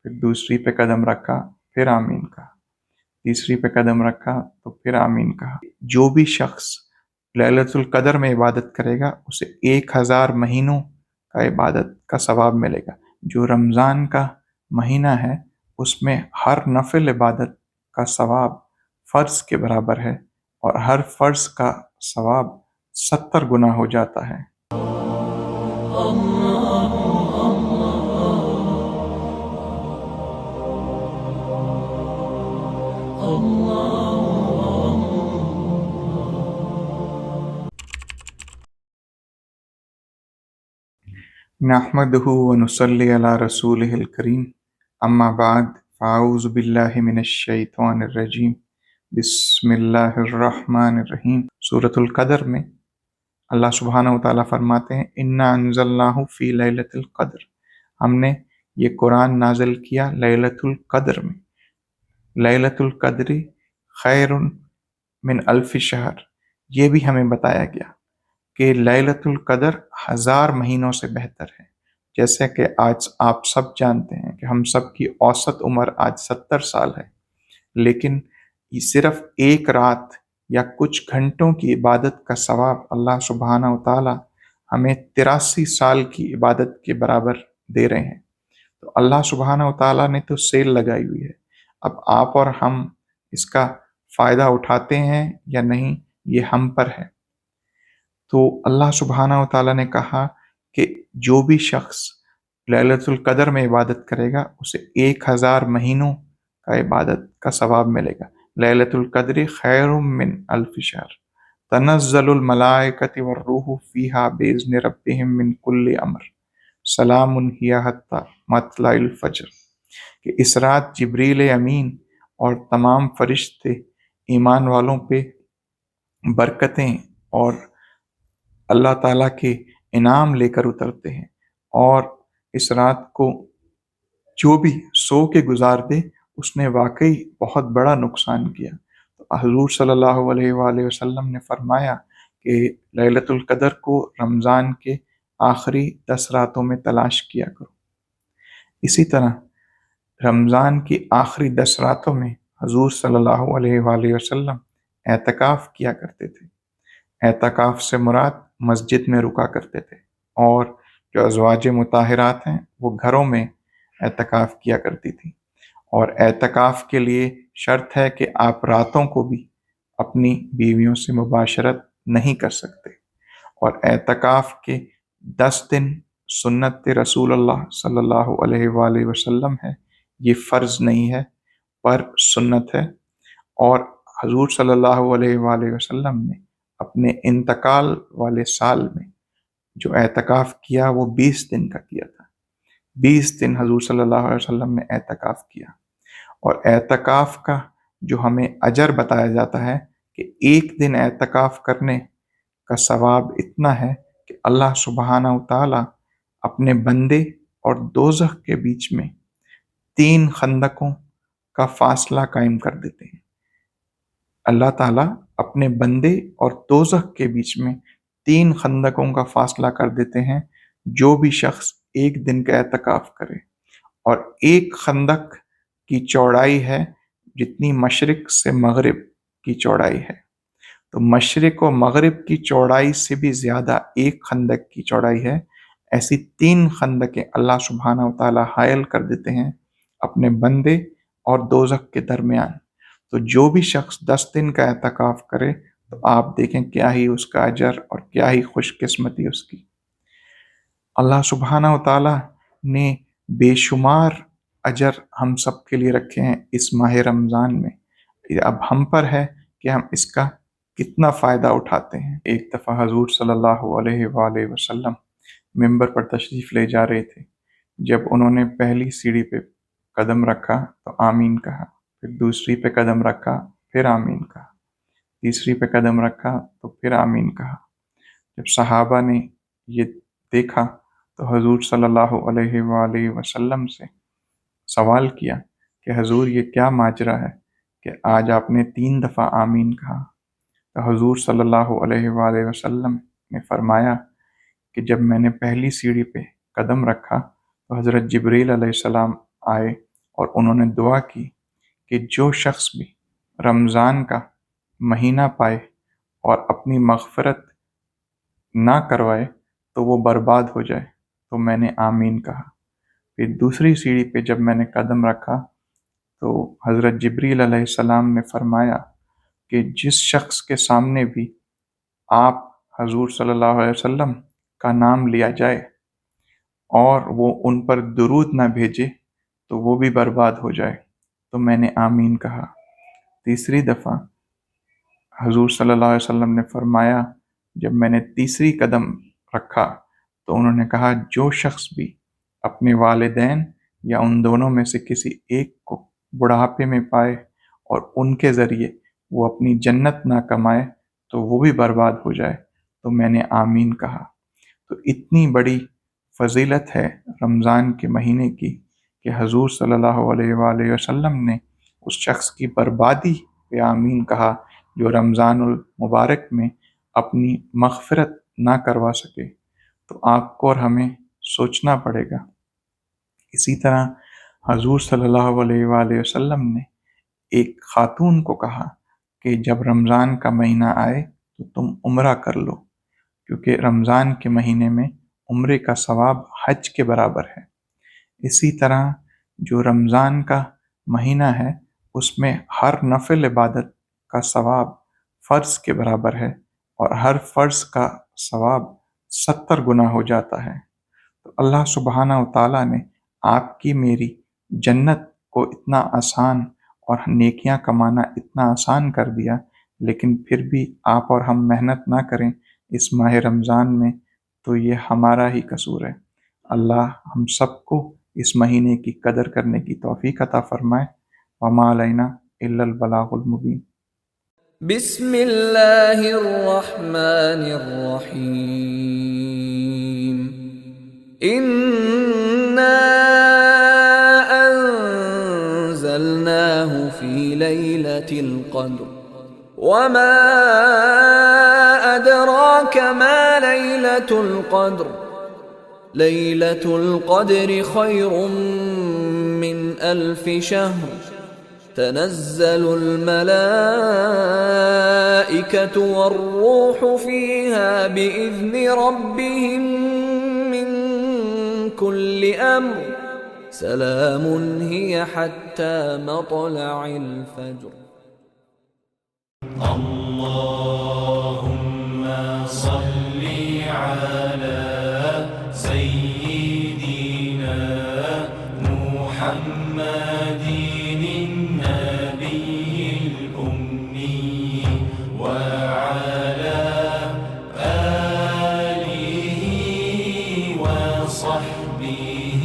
پھر دوسری پہ قدم رکھا، پھر آمین کہا، تیسری پہ قدم رکھا تو پھر آمین کہا۔ جو بھی شخص لیلۃ القدر میں عبادت کرے گا اسے 1000 مہینوں کا عبادت کا ثواب ملے گا۔ جو رمضان کا مہینہ ہے اس میں ہر نفل عبادت کا ثواب فرض کے برابر ہے، اور ہر فرض کا ثواب 70 گنا ہو جاتا ہے۔ نحمدہ ونصلی علی رسولہ الکریم، اما بعد فاعوذ باللہ من الشیطان الرجیم، بسم اللہ الرحمن الرحیم۔ سورۃ القدر میں اللہ سبحانہ وتعالیٰ فرماتے ہیں انا انزلناہ فی لیلۃ القدر، ہم نے یہ قرآن نازل کیا لیلۃ القدر میں۔ لیلۃ القدر خیر من الف شہر، یہ بھی ہمیں بتایا گیا کہ لیلۃ القدر 1000 مہینوں سے بہتر ہے۔ جیسے کہ آج آپ سب جانتے ہیں کہ ہم سب کی اوسط عمر آج 70 سال ہے، لیکن یہ صرف ایک رات یا کچھ گھنٹوں کی عبادت کا ثواب اللہ سبحانہ وتعالی ہمیں 83 سال کی عبادت کے برابر دے رہے ہیں۔ تو اللہ سبحانہ وتعالی نے تو سیل لگائی ہوئی ہے، اب آپ اور ہم اس کا فائدہ اٹھاتے ہیں یا نہیں یہ ہم پر ہے۔ تو اللہ سبحانہ وتعالیٰ نے کہا کہ جو بھی شخص لیلۃ القدر میں عبادت کرے گا اسے 1000 مہینوں کا عبادت کا ثواب ملے گا۔ لیلۃ القدر خیر من الف شہر، تنزل الملائکۃ والروح فیہا بإذن ربہم من کل امر، سلام ہی حتی مطلع الفجر، کہ اس رات جبریل امین اور تمام فرشتے ایمان والوں پہ برکتیں اور اللہ تعالیٰ کے انعام لے کر اترتے ہیں، اور اس رات کو جو بھی سو کے گزار دے اس نے واقعی بہت بڑا نقصان کیا۔ تو حضور صلی اللہ علیہ وآلہ وسلم نے فرمایا کہ لیلۃ القدر کو رمضان کے آخری 10 راتوں میں تلاش کیا کرو۔ اسی طرح رمضان کی آخری 10 راتوں میں حضور صلی اللہ علیہ وآلہ وسلم اعتکاف کیا کرتے تھے۔ اعتکاف سے مراد مسجد میں رکا کرتے تھے، اور جو ازواج مطہرات ہیں وہ گھروں میں اعتکاف کیا کرتی تھی، اور اعتکاف کے لیے شرط ہے کہ آپ راتوں کو بھی اپنی بیویوں سے مباشرت نہیں کر سکتے، اور اعتکاف کے 10 دن سنت رسول اللہ صلی اللہ علیہ وآلہ وسلم ہے، یہ فرض نہیں ہے پر سنت ہے۔ اور حضور صلی اللہ علیہ وآلہ وسلم نے اپنے انتقال والے سال میں جو اعتکاف کیا وہ 20 دن کا کیا تھا۔ 20 دن حضور صلی اللہ علیہ وسلم نے اعتکاف کیا، اور اعتکاف کا جو ہمیں اجر بتایا جاتا ہے کہ ایک دن اعتکاف کرنے کا ثواب اتنا ہے کہ اللہ سبحانہ وتعالی اپنے بندے اور دوزخ کے بیچ میں 3 خندقوں کا فاصلہ قائم کر دیتے ہیں۔ اللہ تعالیٰ اپنے بندے اور دوزخ کے بیچ میں 3 خندقوں کا فاصلہ کر دیتے ہیں جو بھی شخص ایک دن کا اعتکاف کرے، اور ایک خندق کی چوڑائی ہے جتنی مشرق سے مغرب کی چوڑائی ہے، تو مشرق و مغرب کی چوڑائی سے بھی زیادہ ایک خندق کی چوڑائی ہے۔ ایسی 3 خندقیں اللہ سبحانہ وتعالی حائل کر دیتے ہیں اپنے بندے اور دوزخ کے درمیان۔ تو جو بھی شخص 10 دن کا اعتکاف کرے تو آپ دیکھیں کیا ہی اس کا اجر اور کیا ہی خوش قسمتی اس کی۔ اللہ سبحانہ وتعالی نے بے شمار اجر ہم سب کے لیے رکھے ہیں اس ماہ رمضان میں، اب ہم پر ہے کہ ہم اس کا کتنا فائدہ اٹھاتے ہیں۔ ایک دفعہ حضور صلی اللہ علیہ وآلہ وسلم ممبر پر تشریف لے جا رہے تھے، جب انہوں نے پہلی سیڑھی پہ قدم رکھا تو آمین کہا، پھر دوسری پہ قدم رکھا پھر آمین کہا، تیسری پہ قدم رکھا تو پھر آمین کہا۔ جب صحابہ نے یہ دیکھا تو حضور صلی اللہ علیہ وآلہ وسلم سے سوال کیا کہ حضور یہ کیا ماجرا ہے کہ آج آپ نے 3 دفعہ آمین کہا؟ تو حضور صلی اللہ علیہ وآلہ وسلم نے فرمایا کہ جب میں نے پہلی سیڑھی پہ قدم رکھا تو حضرت جبریل علیہ السلام آئے اور انہوں نے دعا کی کہ جو شخص بھی رمضان کا مہینہ پائے اور اپنی مغفرت نہ کروائے تو وہ برباد ہو جائے، تو میں نے آمین کہا۔ پھر دوسری سیڑھی پہ جب میں نے قدم رکھا تو حضرت جبریل علیہ السلام نے فرمایا کہ جس شخص کے سامنے بھی آپ حضور صلی اللہ علیہ وسلم کا نام لیا جائے اور وہ ان پر درود نہ بھیجے تو وہ بھی برباد ہو جائے، تو میں نے آمین کہا۔ تیسری دفعہ حضور صلی اللہ علیہ وسلم نے فرمایا، جب میں نے تیسری قدم رکھا تو انہوں نے کہا جو شخص بھی اپنے والدین یا ان دونوں میں سے کسی ایک کو بڑھاپے میں پائے اور ان کے ذریعے وہ اپنی جنت نہ کمائے تو وہ بھی برباد ہو جائے، تو میں نے آمین کہا۔ تو اتنی بڑی فضیلت ہے رمضان کے مہینے کی کہ حضور صلی اللہ علیہ وآلہ وسلم نے اس شخص کی بربادی پہ آمین کہا جو رمضان المبارک میں اپنی مغفرت نہ کروا سکے۔ تو آپ کو اور ہمیں سوچنا پڑے گا۔ اسی طرح حضور صلی اللہ علیہ وآلہ وسلم نے ایک خاتون کو کہا کہ جب رمضان کا مہینہ آئے تو تم عمرہ کر لو، کیونکہ رمضان کے مہینے میں عمرے کا ثواب حج کے برابر ہے۔ اسی طرح جو رمضان کا مہینہ ہے اس میں ہر نفل عبادت کا ثواب فرض کے برابر ہے اور ہر فرض کا ثواب 70 گنا ہو جاتا ہے۔ تو اللہ سبحانہ و تعالیٰ نے آپ کی میری جنت کو اتنا آسان اور نیکیاں کمانا اتنا آسان کر دیا، لیکن پھر بھی آپ اور ہم محنت نہ کریں اس ماہ رمضان میں تو یہ ہمارا ہی قصور ہے۔ اللہ ہم سب کو اس مہینے کی قدر کرنے کی توفیق عطا فرمائے۔ وما علینا الا البلاغ المبین۔ بسم اللہ الرحمن الرحیم۔ انا انزلناه فی لیلۃ القدر وما ادراک ما لیلۃ القدر لیلۃ القدر خیر من الف شہر تنزل الملائکة والروح فيها بإذن ربهم من كل أمر سلام هي حتى مطلع الفجر۔ اللهم صل على سيدنا محمد النبي الأمي وعلى آله وصحبه